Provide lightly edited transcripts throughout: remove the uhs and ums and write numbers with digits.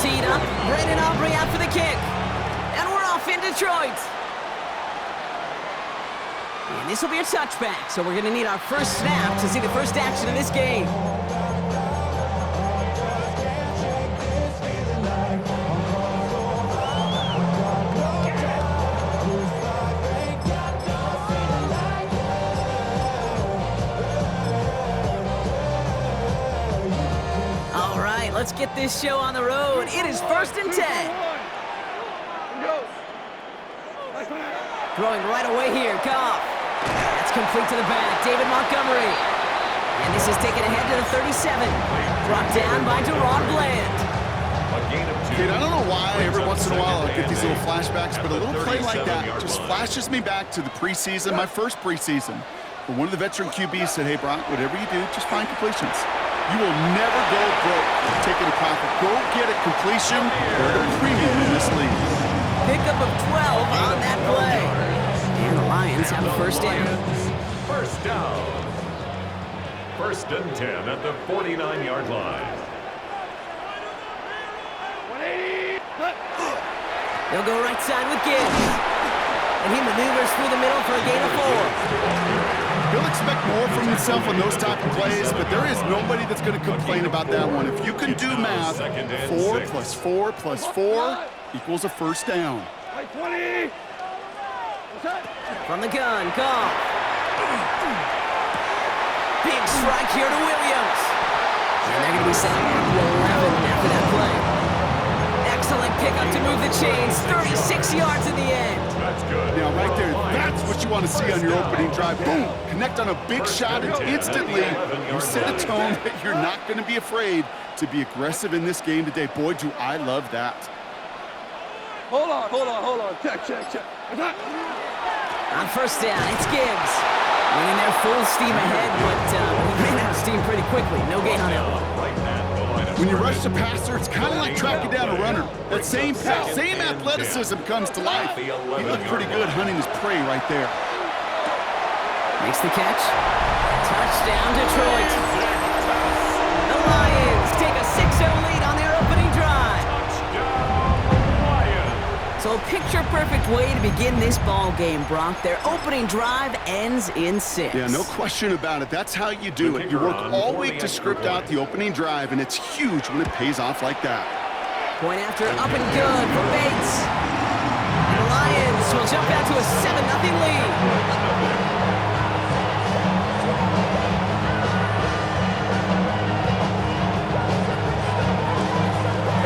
teed up. Brandon Aubrey out for the kick. And we're off in Detroit. And this will be a touchback, so we're going to need our first snap to see the first action of this game. All right, let's get this show on the road. It is 1st and 10. Throwing right away here, Goff. That's complete to the back, David Montgomery. And this is taken ahead to the 37. Brought down by Deron Bland. Kid, I don't know why every once in a while I get these little flashbacks, but a little play like that just flashes me back to the preseason, my first preseason, where one of the veteran QBs said, hey, Brock, whatever you do, just find completions. You will never go broke taking a profit. Go get a completion or a premium in this league. Pickup of 12 on that play. And the Lions have a first down. First down. 1st and 10 at the 49-yard line. They'll go right side with Gibbs. And he maneuvers through the middle for a gain of 4. He'll expect more from himself on those type of plays, but there is nobody that's going to complain about that one. If you can do math, 4 plus 4 plus 4 equals a first down. From the gun, Goff. Big strike here to Williams. And they're going to be set at the 11 after that play. Excellent pickup to move the chains. 36 yards in the end. That's good. Now, right there, that's what you want to see on your opening drive. Boom! Connect on a big shot, and instantly you set a tone that you're not going to be afraid to be aggressive in this game today. Boy, do I love that. Hold on. Check. On first down, it's Gibbs. Running there full steam ahead, but he ran out of steam pretty quickly. No gain on that one. When you rush the passer, it's kind of like tracking down a runner. That same athleticism comes to life. He looked pretty good hunting his prey right there. Makes the catch. Touchdown, Detroit. The Lions take a 6-0 lead on their opening drive. So a picture-perfect way to begin this ball game, Brock. Their opening drive ends in 6. Yeah, no question about it. That's how you do it. You work all week to script out the opening drive, and it's huge when it pays off like that. Point after, up and good for Bates. And the Lions will jump out to a 7-0 lead.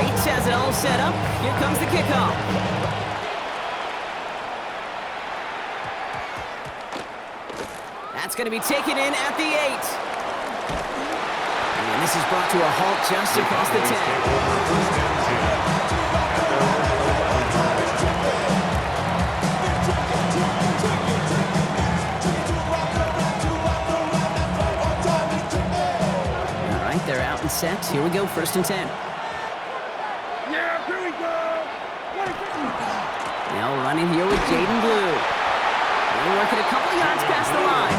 Bates has it all set up. Here comes the kickoff. That's going to be taken in at the 8. And this is brought to a halt just across the 10. All right, they're out and set. Here we go, 1st and 10. Yeah, here we go. Now running here with Jaden Blue. They're working a couple yards past the line.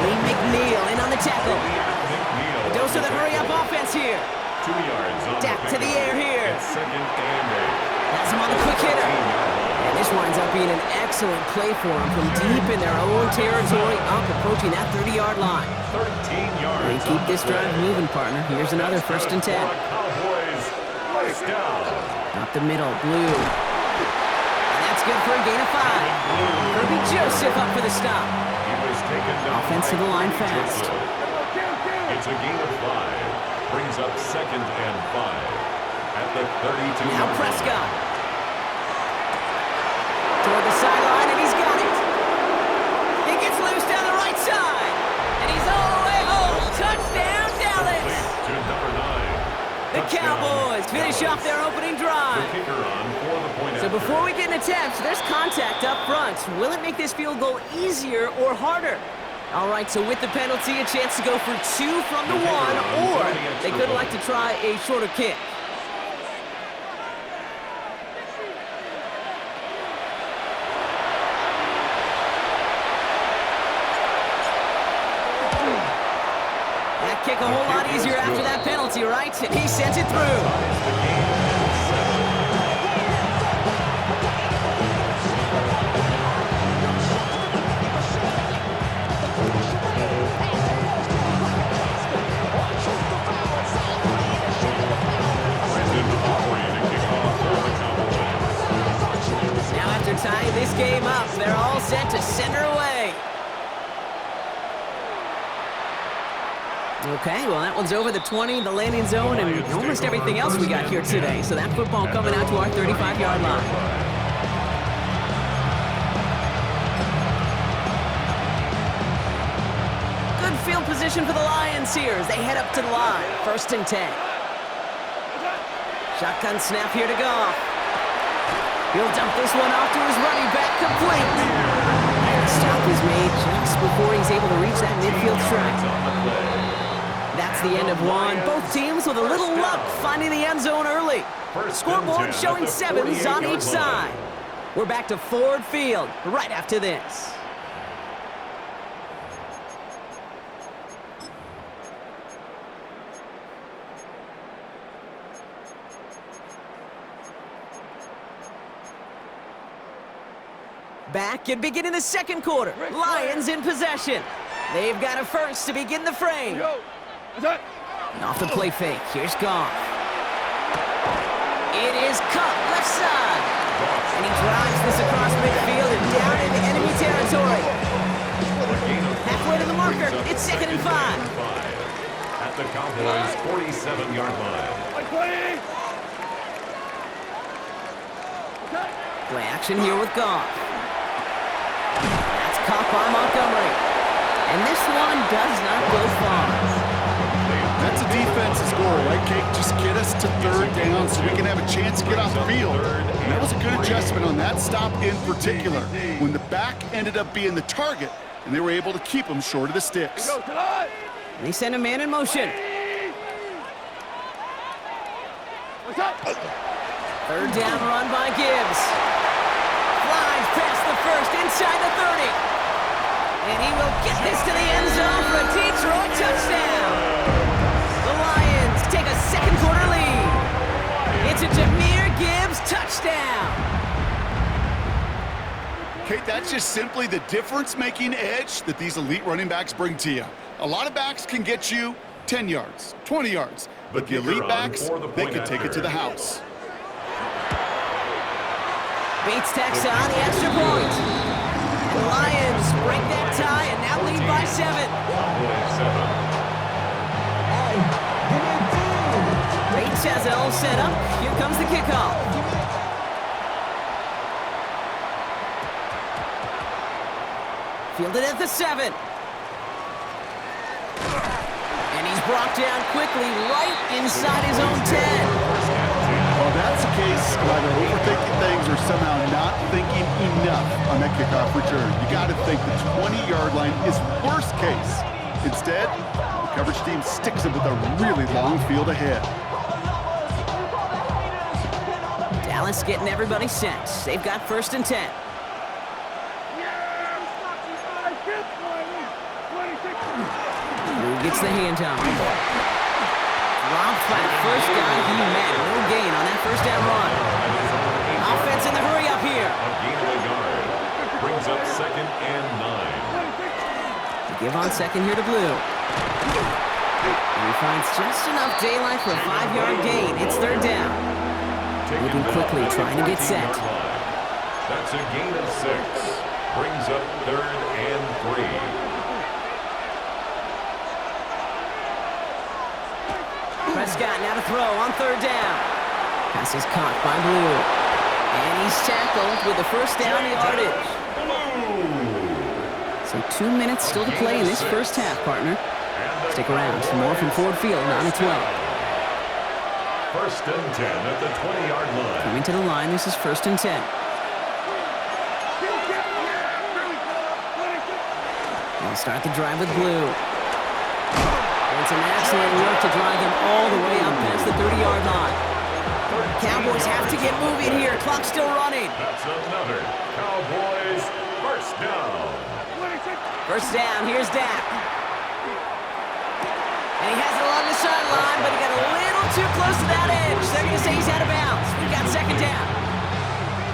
Lee McNeil in on the tackle. A dose of the hurry-up offense here. 2 yards on Dak to the air here. It's 2nd and 8. That's him on the quick hitter. And this winds up being an excellent play for them from deep in their own territory, up approaching that 30-yard line. 13 yards. They keep this drive moving, partner. Here's another 1st and 10. Cowboys, first down. Up the middle, Blue. And that's good for a gain of 5. Kirby Joseph up for the stop. He was taken down. Offense to the line fast. It's a gain of 5. Brings up 2nd and 5. At the 32. Now Prescott. Toward the sideline, and he's got it. He gets loose down the right side. And he's all the way home. Touchdown, Dallas. To number 9. The Cowboys finish off their opening drive. The kicker on for the point So after. before we get an attempt, there's contact up front. Will it make this field goal easier or harder? All right, so with the penalty, a chance to go for 2 from the 1, or they could like to try a shorter kick. That kick a whole lot easier after that penalty, right? And he sends it through. Okay, well, that one's over the 20, the landing zone, and almost everything else we got here today. So that football coming out to our 35-yard line. Good field position for the Lions here as they head up to the line. 1st and 10. Shotgun snap here to Goff. He'll dump this one off to his running back, complete. And the stop is made just before he's able to reach that midfield strike. That's the end of one. Both teams with a little luck finding the end zone early. Scoreboard showing 7s on each side. We're back to Ford Field right after this. Back and beginning the second quarter. Lions in possession. They've got a first to begin the frame. And off the play fake. Here's Goff. It is Cup, left side. And he drives this across midfield and down into enemy territory. Halfway to the marker. It's 2nd and 5. At the Cowboys' 47-yard line. Play action here with Goff. That's caught by Montgomery. And this one does not go far. That's a defense's goal, right, Kate? Just get us to 3rd down so we can have a chance to get off the field. And that was a good adjustment on that stop in particular, when the back ended up being the target, and they were able to keep him short of the sticks. And they send a man in motion. 3rd down run by Gibbs. Flies past the 1st, inside the 30. And he will get this to the end zone for a Detroit touchdown. The Lions take a second quarter lead. It's a Jahmyr Gibbs touchdown. Kate, that's just simply the difference-making edge that these elite running backs bring to you. A lot of backs can get you 10 yards, 20 yards, but the elite backs, they can take it to the house. Bates tacks on the extra point. The Lions break that tie and now lead by 7. Bates has it all set up. Here comes the kickoff. Fielded at the 7. And he's brought down quickly right inside his own 10. Well, that's the case. Either overthinking things or somehow not thinking enough on that kickoff return. You got to think the 20-yard line is worst case. Instead, the coverage team sticks it with a really long field ahead. Dallas getting everybody set. They've got 1st and 10. Who gets the handoff? Robbed by the first guy he met. No gain on that 1st down run. Offense in the hurry up here. A gain of a yard. Brings up 2nd and 9. Give on 2nd here to Blue. And he finds just enough daylight for a 5-yard gain. It's 3rd down. Moving quickly, trying to get set. That's a gain of 6. Brings up 3rd and 3. Prescott now to throw on 3rd down. Pass is caught by Blue. And he's tackled with the 1st down yardage. So 2 minutes still to play in this 1st half, partner. Stick around for more from Ford Field on the 12. 1st and 10 at the 20-yard line. Coming to the line, this is 1st and 10. They'll start the drive with Blue. And some excellent work to drive them all the way up past the 30-yard line. Cowboys have to get moving here. Clock still running. That's another Cowboys 1st down. 1st down, here's Dak. And he has it along the sideline, but he got a little too close to that edge. They're going to say he's out of bounds. We've got 2nd down.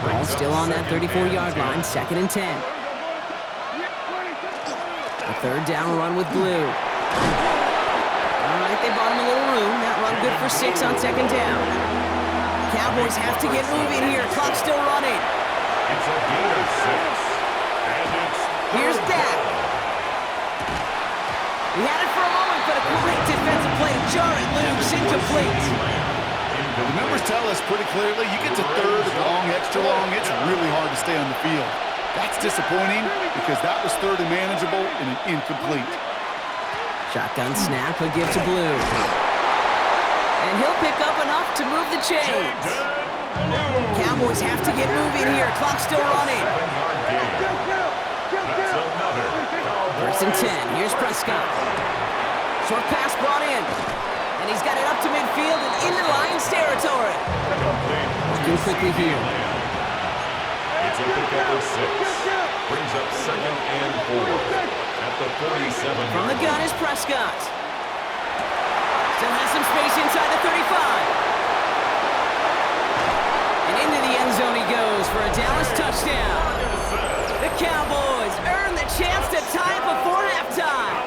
Ball still on that 34-yard line, 2nd and 10. A 3rd down run with Blue. All right, they bought him a little room. That run good for 6 on 2nd down. Cowboys have to get moving here. Clock still running. It's a gain of 6. And it's Here's Dak. He had it for a moment, but a great defensive play to jar it loose, incomplete. The numbers tell us pretty clearly, you get to third, long, extra long, it's really hard to stay on the field. That's disappointing because that was third and manageable and an incomplete. Shotgun snap, a give to Blue. And he'll pick up enough to move the chains. Cowboys have to get moving here. Clock's still running. First and 10. Here's Prescott. Short pass brought in. And he's got it up to midfield and into Lions territory. Working quickly here. It's a pickup of 6. Brings up second and 4. At the 47. From the gun is Prescott. Still has some space inside the 35. And into the end zone he goes for a Dallas touchdown. The Cowboys earn the chance to tie it before halftime.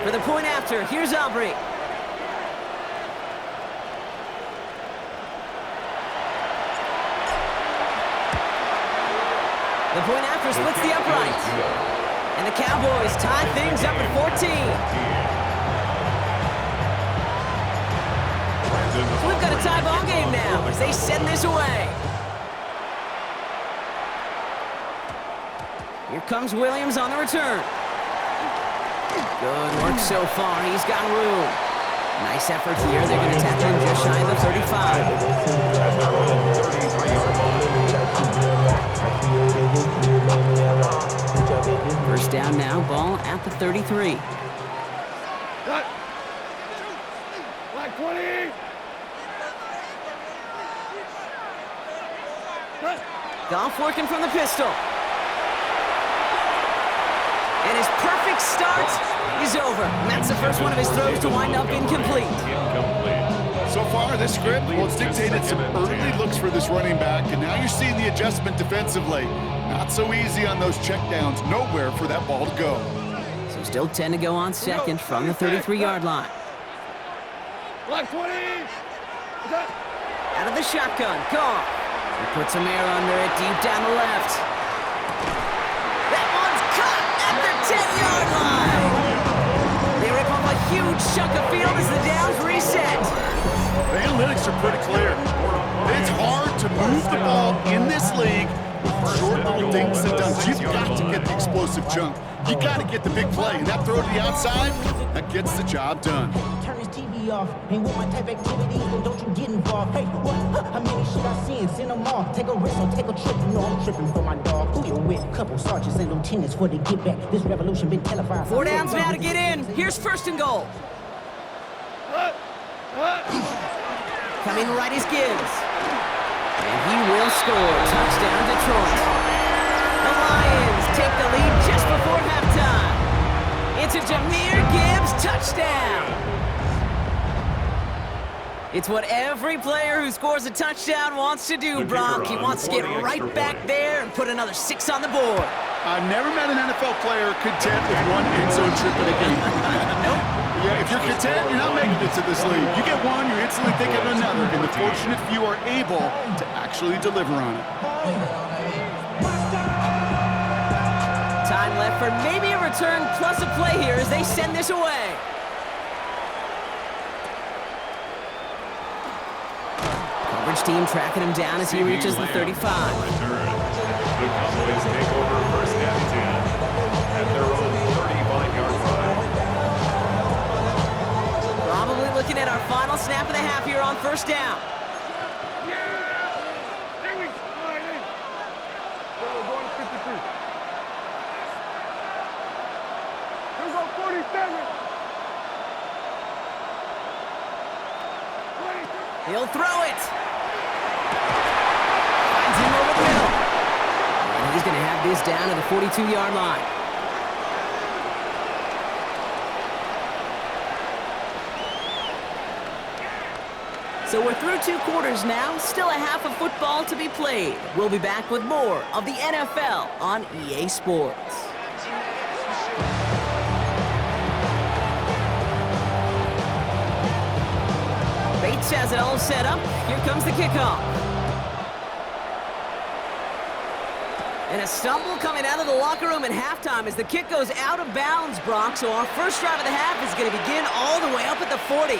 For the point after, here's Aubrey. The point after splits the upright. And the Cowboys tie things up at 14. So we've got a tie ball game now as they send this away. Here comes Williams on the return. Good work so far. He's got room. Nice effort here. They're going to tackle him just shy of the 35. First down now, ball at the 33. Cut. Black 20. Cut. Goff working from the pistol. And his perfect start is over. And that's the first one of his throws to wind up incomplete. So far, this script, well, it's dictated some early looks for this running back, and now you're seeing the adjustment defensively. Not so easy on those checkdowns. Nowhere for that ball to go. So still 10 to go on second from the 33-yard line. Black 20. Cut. Out of the shotgun, Goff. He puts some air under it deep down the left. That one's caught at the 10-yard line. They rip off a huge chunk of field as the downs reset. The analytics are pretty clear. It's hard to move the ball in this league with short little dinks and dunks. You've got to get the explosive chunk. You got to get the big play. And that throw to the outside, that gets the job done. Turn his TV off. Ain't with my type activities, then don't you get involved. Hey, what? How many should I see and send them off? Take a risk or take a trip. You know I'm tripping for my dog. Who you with? Couple sergeants and lieutenants for the get back. This revolution been televised. 4 downs now to get in. Here's first and goal. Coming right is Gibbs. And he will score. Touchdown, Detroit. The Lions take the lead just before halftime. It's a Jahmyr Gibbs touchdown. It's what every player who scores a touchdown wants to do, Brock. He wants to get right back there and put another 6 on the board. I've never met an NFL player content with one end zone trip in a game. Nope. Yeah, if you're content, you're not making it to this league. You get one, you're instantly thinking of another, and the fortunate few are able to actually deliver on it. Time left for maybe a return plus a play here as they send this away. Coverage team tracking him down as he reaches the 35. The Cowboys take over first and 10 at their own 35-yard line. Probably looking at our final snap of the half here on first down. There we go. We're going to 53. Here we go, 47. 23. He'll throw it. Finds him over the middle. And he's going to have this down to the 42-yard line. So we're through 2 quarters now, still a half of football to be played. We'll be back with more of the NFL on EA Sports. Bates has it all set up. Here comes the kickoff. And a stumble coming out of the locker room at halftime as the kick goes out of bounds, Brock. So our first drive of the half is going to begin all the way up at the 40.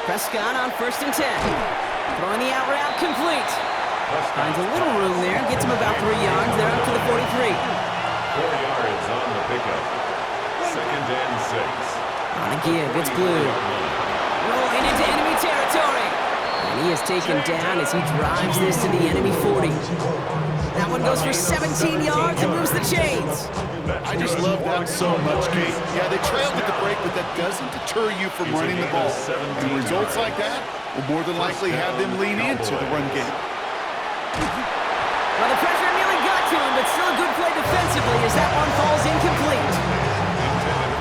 Prescott on 1st and 10. Throwing the out route complete. Finds a little room there. Gets him about 3 yards. They're up to the 43. 4 yards on the pickup. 2nd and 6. On the give, it's Blue. Rolling into enemy territory. And he is taken down as he drives this to the enemy 40. That one goes for 17 yards and moves the chains. I just love that so much, Kate. Yeah, they trailed at the break, but that doesn't deter you from running the ball. And results like that will more than likely have them lean into the run game. Well, the pressure nearly got to him, but still a good play defensively as that one falls incomplete.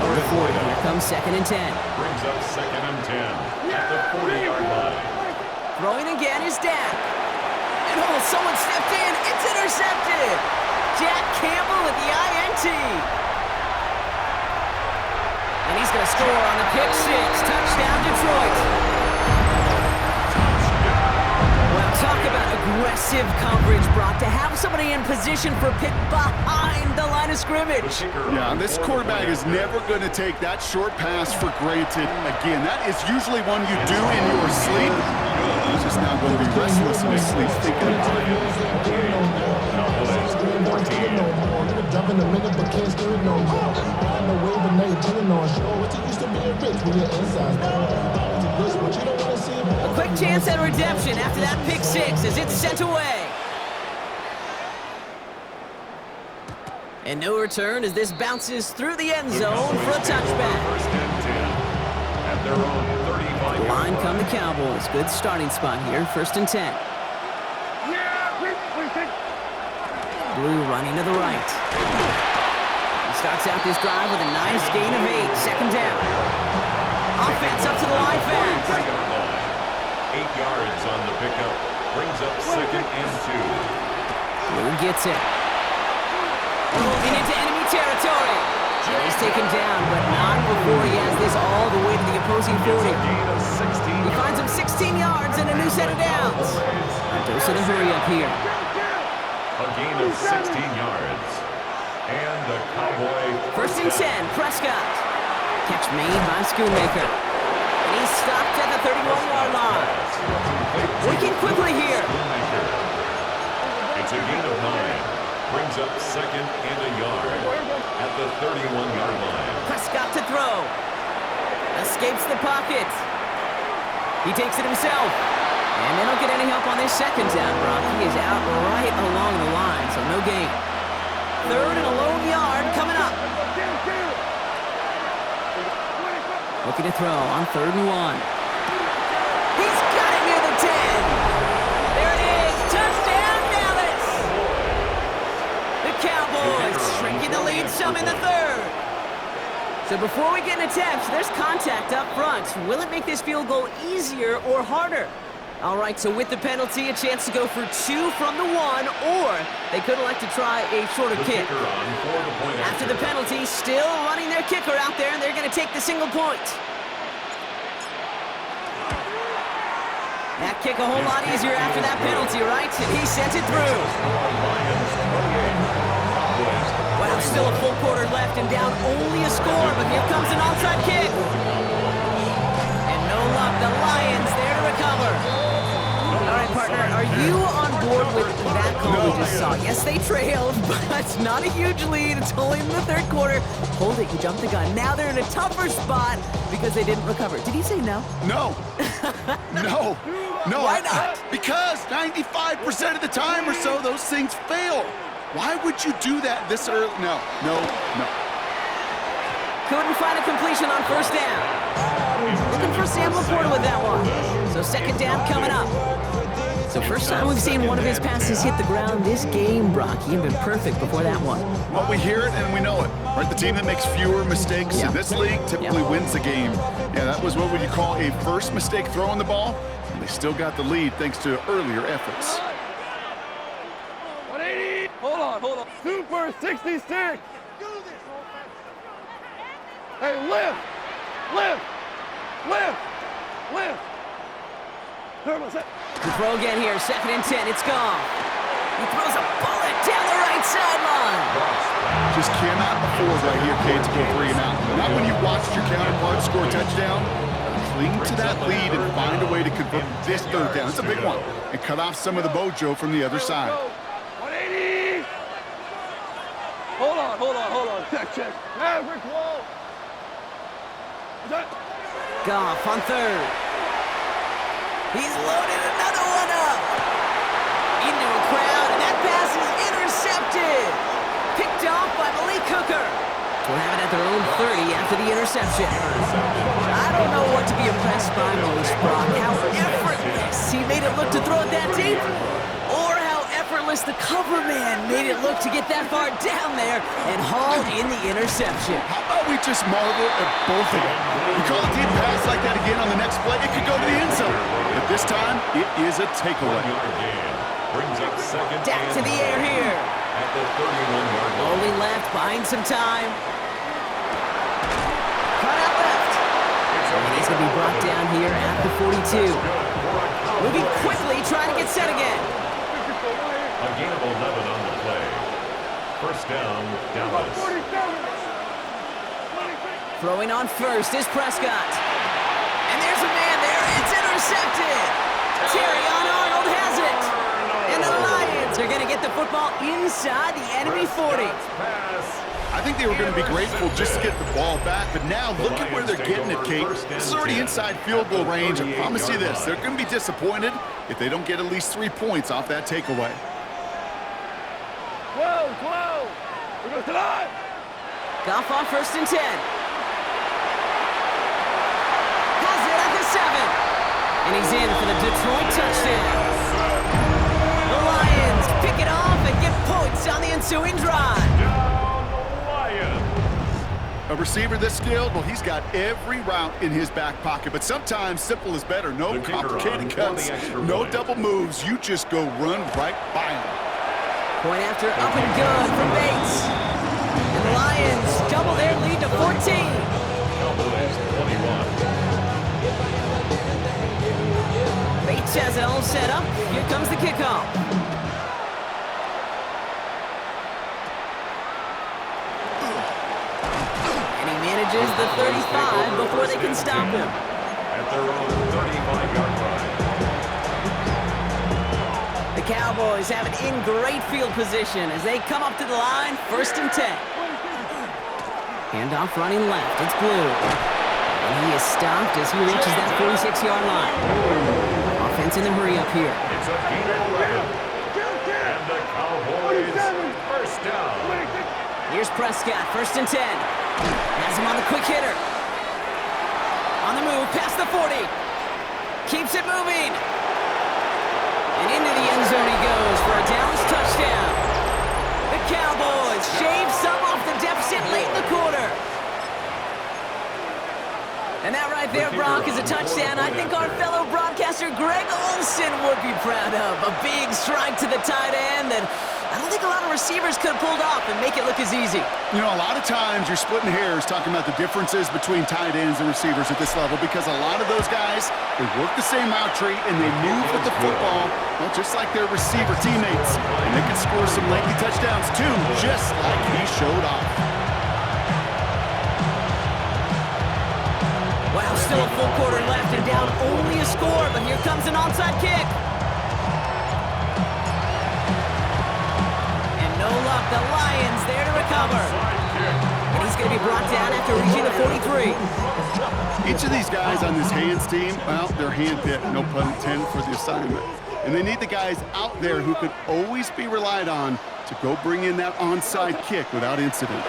Over the 40, here comes 2nd and 10. Brings up 2nd and 10 at the 40-yard line. Throwing again is Dak. And someone stepped in. It's intercepted. Jack Campbell with the INT. And he's going to score on the pick 6. Touchdown, Detroit. Well, talk about aggressive coverage, Brock. To have somebody in position for pick behind the line of scrimmage. Yeah, and this quarterback is never going to take that short pass for granted. Again, that is usually one you do in your sleep. He's just now going to be restless in his sleep thinking about it. A quick chance at redemption after that pick 6 as it's sent away. And no return as this bounces through the end zone for a touchback. 1st and 10 at their own 35. Line come the Cowboys. Good starting spot here. 1st and 10. Blue running to the right. He starts out this drive with a nice gain of 8. 2nd down. Offense up to the line fast. 8 yards on the pickup. Brings up 2nd and 2. Blue gets it. Moving into enemy territory. And he's taken down, but not before he has this all the way to the opposing 40. He finds him 16 yards and a new set of downs. A dose of the hurry up here. A gain of 16 yards. And the Cowboy. 1st and 10, Prescott. Catch made by Schoonmaker. And he's stopped at the 31-yard line. Working quickly here. It's a gain of 9. Brings up 2nd and a yard at the 31-yard line. Prescott to throw. Escapes the pocket. He takes it himself. And they don't get any help on this 2nd down, Brock. He is out right along the line, so no gain. 3rd and a lone yard coming up. Looking to throw on 3rd and 1. He's got it near the 10. There it is. Touchdown, Dallas. The Cowboys shrinking the lead some in the 3rd. So before we get into attempts, there's contact up front. Will it make this field goal easier or harder? All right, so with the penalty, a chance to go for 2 from the 1, or they could elect to try a shorter kick. After the penalty, still running their kicker out there, and they're going to take the single point. That kick a whole lot easier after that penalty, right? And he sent it through. Well, still a full quarter left and down only a score, but here comes an onside kick. And no luck, the Lions there to recover. All right, partner, are you on board with that call we just saw? Yes, they trailed, but not a huge lead. It's only in the 3rd quarter. Hold it, you jumped the gun. Now they're in a tougher spot because they didn't recover. Did he say no? No. No. No. Why not? Because 95% of the time or so, those things fail. Why would you do that this early? No. Couldn't find a completion on 1st down. Looking for Sam Laporta with that one. So 2nd down coming up. So first time we've seen one of his passes hit the ground this game, Brock. He had been perfect before that one. Well, we hear it and we know it. Right, the team that makes fewer mistakes in this league typically wins the game. Yeah, that was what would you call a first mistake throwing the ball. And they still got the lead thanks to earlier efforts. 180. Hold on. 2 for 66. Hey, lift. Lift. Lift. The throw again here, 2nd and 10. It's gone. He throws a bullet down the right sideline. Just cannot afford right here, Kate, to go 3 and out. Not when you watched your counterpart score a touchdown. Cling to that lead and find a way to convert this 3rd down. It's a big one. And cut off some of the mojo from the other side. 180. Hold on. Check. Average wall. Goff on 3rd. He's loaded another one up. Into a crowd, and that pass is intercepted. Picked off by Malik Hooker. We'll have it at their own 30 after the interception. I don't know what to be impressed by most, Brock. How effortless he made it look to throw it that deep, or how effortless the cover man made it look to get that far down there and haul in the interception. How about we just marvel at both of them? You call a deep pass like that again on the next play, it could go to the end zone. But this time, it is a takeaway. Brings up 2nd Back to the air here. at the 31-yard line. Rolling left, buying some time. Cut out left. And he's going to be brought down here at the 42. Moving quickly, trying to get set again. A gain of 11 on the play. 1st down, Dallas. Throwing on 1st is Prescott. And there's a man there. It's intercepted. Terrion Arnold has it. And the Lions are going to get the football inside the enemy 40. I think they were going to be grateful just to get the ball back, but now look at where they're getting it, Kate. This is already inside field goal range. I promise you this, they're going to be disappointed if they don't get at least 3 points off that takeaway. 12. We're going to line. Goff on 1st and 10. Has it at the 7. And he's in for the Detroit touchdown. The Lions pick it off and get points on the ensuing drive. A receiver this skilled, well, he's got every route in his back pocket, but sometimes simple is better. No complicated cuts, no double moves. You just go run right by him. Point after up and good from Bates. And the Lions double their lead to 14. Cowboys 21. Bates has it all set up. Here comes the kickoff. And he manages the 35 before they can stop him. At their own 35-yard line. The Cowboys have it in great field position as they come up to the line, 1st and 10. Handoff running left, it's Blue. And he is stopped as he reaches that 46-yard line. Offense in the hurry up here. It's a gain of 11. And the Cowboys 1st down. Here's Prescott, 1st and 10. Has him on the quick hitter. On the move, past the 40. Keeps it moving. And into the end zone he goes for a Dallas touchdown. The Cowboys shave some off the deficit late in the quarter. And that right there, Brock, is a touchdown I think our fellow broadcaster Greg Olsen would be proud of. A big strike to the tight end that I don't think a lot of receivers could have pulled off and make it look as easy. You know, a lot of times you're splitting hairs talking about the differences between tight ends and receivers at this level because a lot of those guys, they work the same route tree and they move with the football, well, just like their receiver teammates. And they can score some lengthy touchdowns too, just like he showed off. Wow, still a full quarter left and down only a score, but here comes an onside kick. And no luck, the Lions there to recover. And he's going to be brought down after reaching the 43. Each of these guys on this hands team, well, they're hand-picked, no pun intended, for the assignment. And they need the guys out there who could always be relied on to go bring in that onside kick without incident.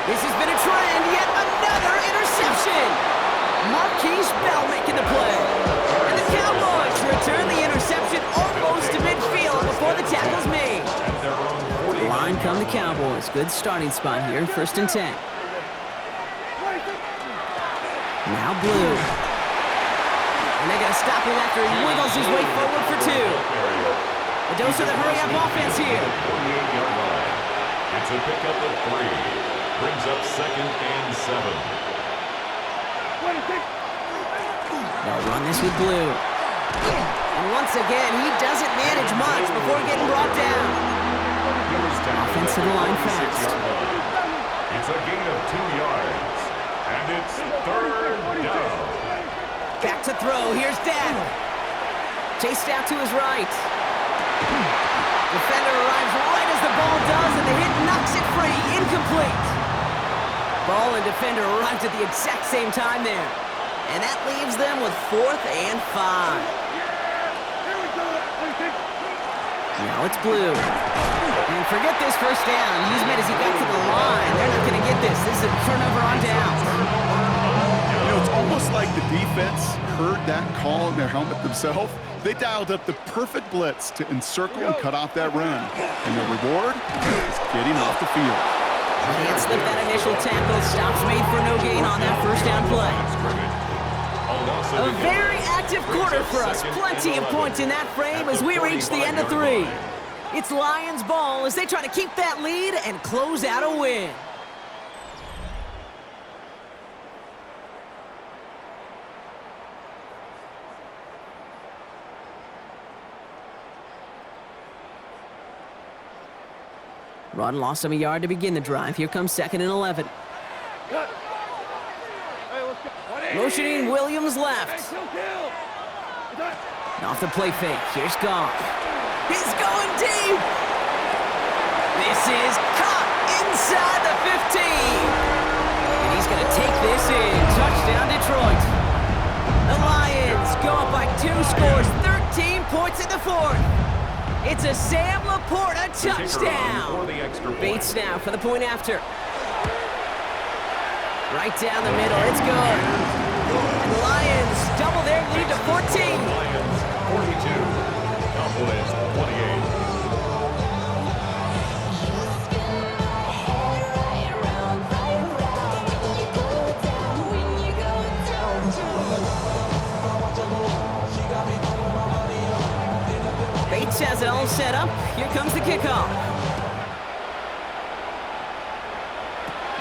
This has been a trend, yet another interception. Marquise Bell making the play. And the Cowboys return the interception almost to midfield before the tackle's made. Line come the Cowboys. Good starting spot here, 1st and 10. Now Blue. And they got to stop him after he wiggles his way forward for 2. A dose of the hurry-up offense here. 48-yard line. It's a pickup of 3. Brings up 2nd and 7. They'll run this with Blue. And once again, he doesn't manage much before getting brought down. Offensive line fast. It's a gain of 2 yards. And it's third down. Back to throw. Here's Dak. Chased out to his right. Defender arrives right as the ball does, and the hit knocks it free. Incomplete. Ball and defender arrived at the exact same time there. And that leaves them with 4th and 5. Now it's Blue. And forget this first down. He's made as he got to the line. They're not going to get this. This is a turnover on downs. You know, it's almost like the defense heard that call in their helmet themselves. They dialed up the perfect blitz to encircle and cut off that run. And the reward is getting off the field. Can't slip that initial tackle. Stops made for no gain on that first down play. A very active quarter for us. Plenty of points in that frame as we reach the end of 3. It's Lions ball as they try to keep that lead and close out a win. Run lost him a yard to begin the drive. Here comes 2nd and 11. Motioning Williams left. Off the play fake. Here's Goff. He's going deep. This is caught inside the 15. And he's going to take this in. Touchdown, Detroit. The Lions go up by 2 scores, 13 points in the 4th. It's a Sam Laporta touchdown. Bates now for the point after. Right down the middle, it's good. And the Lions double their lead to 14. Lions 42, Cowboys 28. Bates has it all set up. Here comes the kickoff.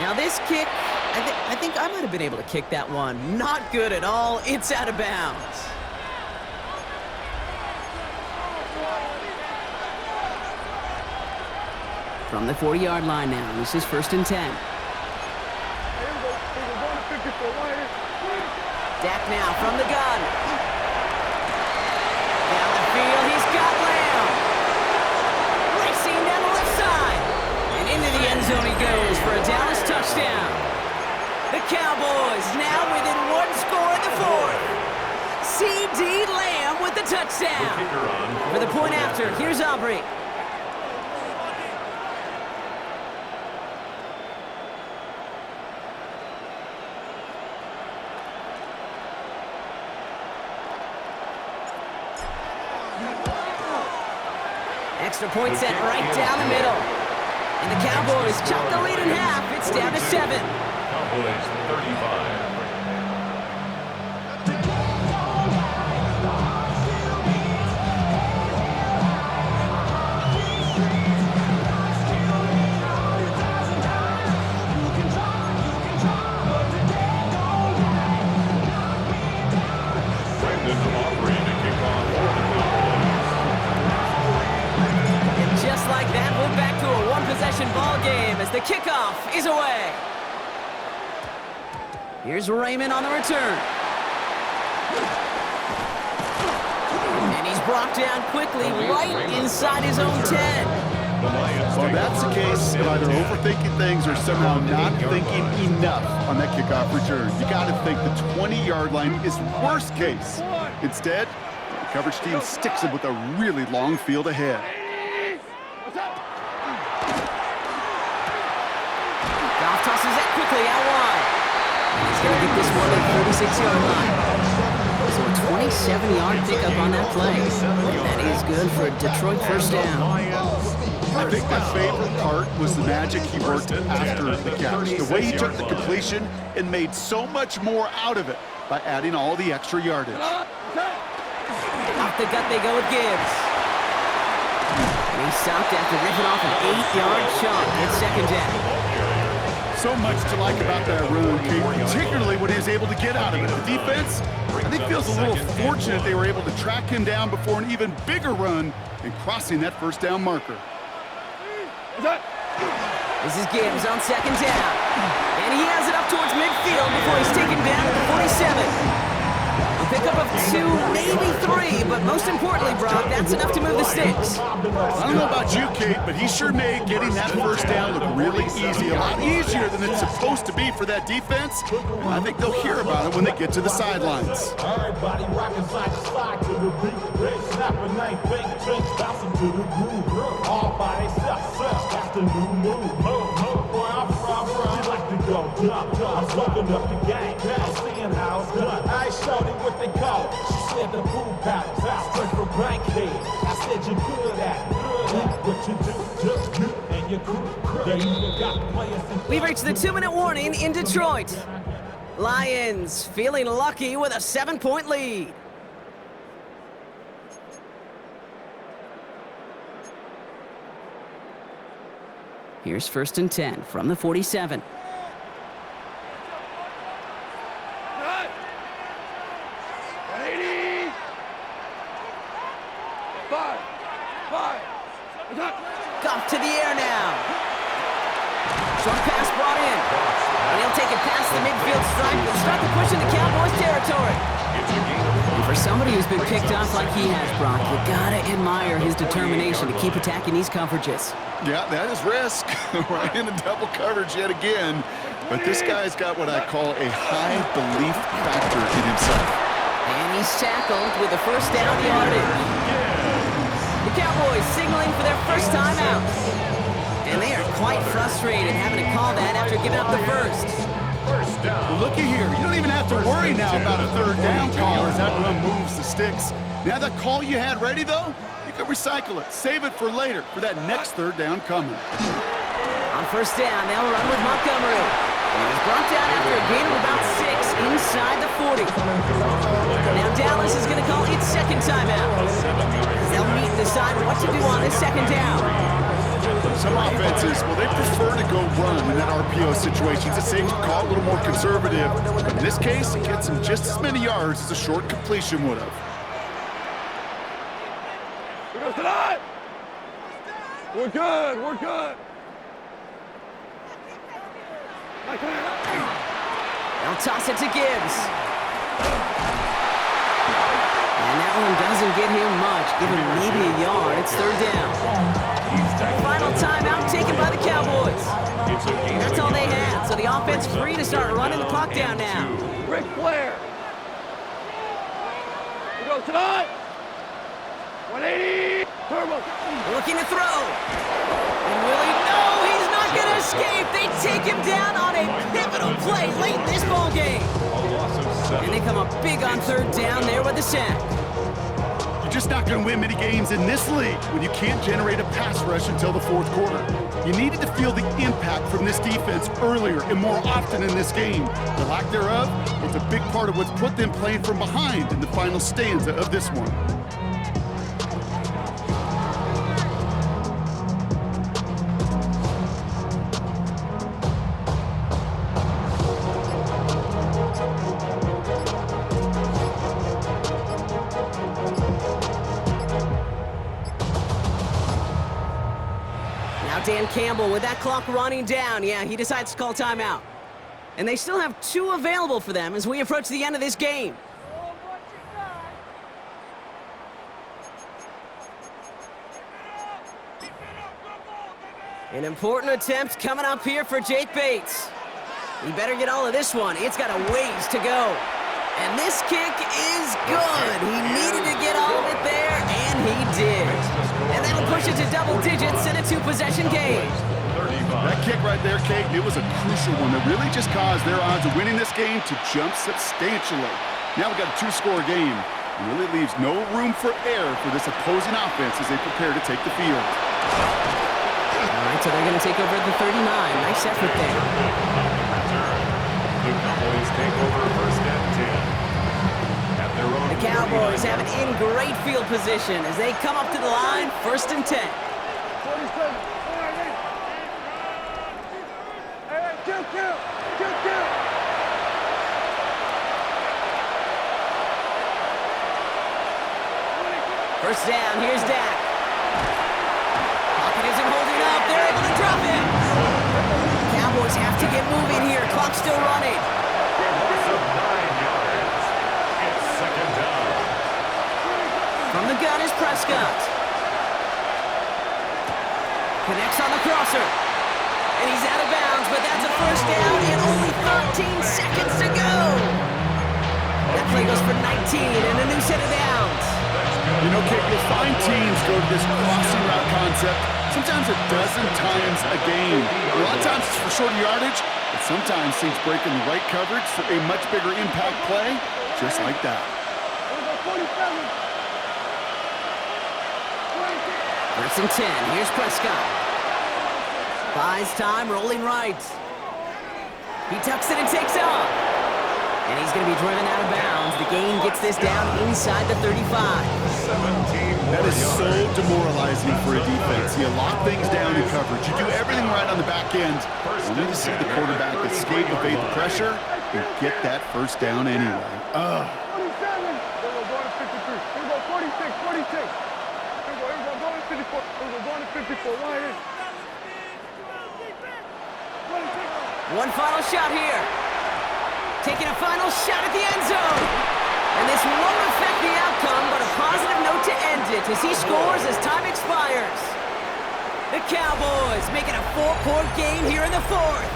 Now this kick, I think I might have been able to kick that one. Not good at all. It's out of bounds. From the 40-yard line now, this is 1st and 10. Dak now from the gun. Down the field, he's got Lamb. Racing down the left side. And into the end zone he goes for a Dallas touchdown. The Cowboys now within 1 score in the 4th. C.D. Lamb with the touchdown. For the point after, here's Aubrey. Extra point set right down the middle. And the Cowboys chop the lead in half. It's down to 7. Cowboys 35. Just like that, we're back to a one-possession ball game as the kickoff is away. Here's Raymond on the return. And he's brought down quickly right inside his own 10. Well, that's the case of either overthinking things or somehow not thinking enough on that kickoff return. You got to think the 20-yard line is worst case. Instead, the coverage team sticks him with a really long field ahead. Goff tosses that quickly out wide. And he's going to get this one at 36-yard line. So a 27-yard pickup on that play. That is good for a Detroit first down. I think my favorite part was the magic he worked after the catch. The way he took the completion and made so much more out of it by adding all the extra yardage. Off the gut they go with Gibbs. And he stopped after ripping off an 8-yard chunk. It's 2nd down. so much to like about that run, particularly what he was able to get out of it. The defense, I think, feels a little fortunate they were able to track him down before an even bigger run and crossing that first down marker. This is Gibbs on second down. And he has it up towards midfield before he's taken down at the 47. A pickup of 2, maybe 3, but most importantly, Brock, that's enough to move the sticks. I don't know about you, Kate, but he sure made getting that first down look really easy. A lot easier than it's supposed to be for that defense. And I think they'll hear about it when they get to the sidelines. Everybody rocking side to side to the beat. Red snapping, night fake, drink, bouncing to the groove. All by themselves, that's the new move. Boy, I'm from, like to go dumb. I'm smoking up the game. I'm seeing how it's done. I ain't showed it what they call it. She said the food palace. Straight from Bankhead. I said you're good at what you do, and your crew. They even got players. We've reached the 2-minute warning in Detroit. Lions feeling lucky with a 7-point lead. Here's 1st and 10 from the 47. Goff to the air now. Short pass brought in. And he'll take it past the midfield stripe and start to push into Cowboys territory. And for somebody who's been picked off like he has, Brock, you gotta admire his determination to keep attacking these coverages. Yeah, that is risk. Right into double coverage yet again. But this guy's got what I call a high belief factor in himself. And he's tackled with the first down yardage. The Cowboys signaling for their first time out. And they are quite frustrated having to call that after giving up the first. Well, looky here. You don't even have to worry now about a 3rd down call as that run moves the sticks. Now that call you had ready, though, you can recycle it. Save it for later for that next 3rd down coming. On first down, they'll run with Montgomery. And he's brought down after a gain of about 6 inside the 40. Now Dallas is going to call its second timeout. They'll meet and decide what to do on this 2nd down. Some offenses, well, they prefer to go run in that RPO situation. It's a safe call, a little more conservative. But in this case, it gets him just as many yards as a short completion would have. We go tonight. We're good. We're good. They'll toss it to Gibbs. And that one doesn't get him much. Give him maybe a yard. It's 3rd down. Final timeout taken by the Cowboys. That's all they had. So the offense free to start running the clock down now. Ric Flair. We go tonight. 180. Turbo. Looking to throw. And Willie, no, he's not going to escape. They take him down on a pivotal play late in this ball game. And they come up big on 3rd down there with the sack. You're just not going to win many games in this league when you can't generate a pass rush until the 4th quarter. You needed to feel the impact from this defense earlier and more often in this game. The lack thereof was a big part of what's put them playing from behind in the final stanza of this one. Dan Campbell with that clock running down. Yeah, he decides to call timeout. And they still have 2 available for them as we approach the end of this game. An important attempt coming up here for Jake Bates. He better get all of this one. It's got a ways to go. And this kick is good. He needed to get all of it there, and he did. And that'll push it to double digits in a 2-possession game. That kick right there, Kate, it was a crucial one that really just caused their odds of winning this game to jump substantially. Now we've got a 2-score game. It really leaves no room for error for this opposing offense as they prepare to take the field. All right, so they're going to take over at the 39. Nice effort there. The Cowboys take over 1st and 10. The Cowboys have it in great field position as they come up to the line, 1st and 10. First down, here's Dak. Pocket isn't holding up. They're able to drop him. Cowboys have to get moving here. Clock's still running. Loss of 9 yards. It's second down. From the gun is Prescott. Connects on the crosser. And he's out of bounds, but that's a first down and only 13 seconds to go. That play goes for 19 and a new set of downs. You know, Kate, you'll find teams go to this crossing route concept sometimes a dozen times a game. A lot of times it's for shorter yardage, but sometimes teams break in the right coverage for a much bigger impact play, just like that. First and 10. Here's Prescott. Buys time, rolling right. He tucks it and takes off. And he's going to be driven out of bounds. The gain gets this down inside the 35. 17 That more is so yards. demoralizing for a defense. You lock things down in coverage. You do everything right on the back end. Only to see the quarterback escape, evade the pressure, and get that first down anyway. 47. Here we go, going to 53. Here we go, 46, 46. Here we go, going to 54. Here we go, going to 54. Right in. One final shot here. Taking a final shot at the end zone. And this won't affect the outcome, but a positive note to end it as he scores as time expires. The Cowboys making a 4-point game here in the fourth.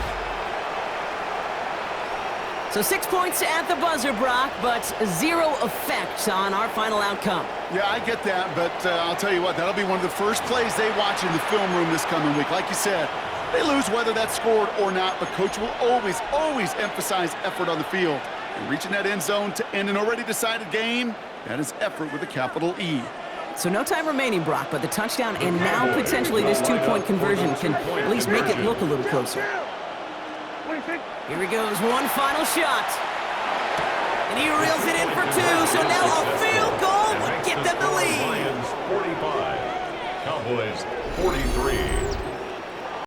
So 6 points at the buzzer, Brock, but 0 effect on our final outcome. Yeah, I get that, but I'll tell you what, that'll be one of the first plays they watch in the film room this coming week. Like you said, they lose whether that's scored or not, but Coach will always, always emphasize effort on the field. And reaching that end zone to end an already decided game, that is effort with a capital E. So no time remaining, Brock, but the touchdown and now potentially this 2-point conversion can at least make it look a little closer. Here he goes, one final shot. And he reels it in for 2, so now a field goal would get them the lead. Lions 45, Cowboys 43.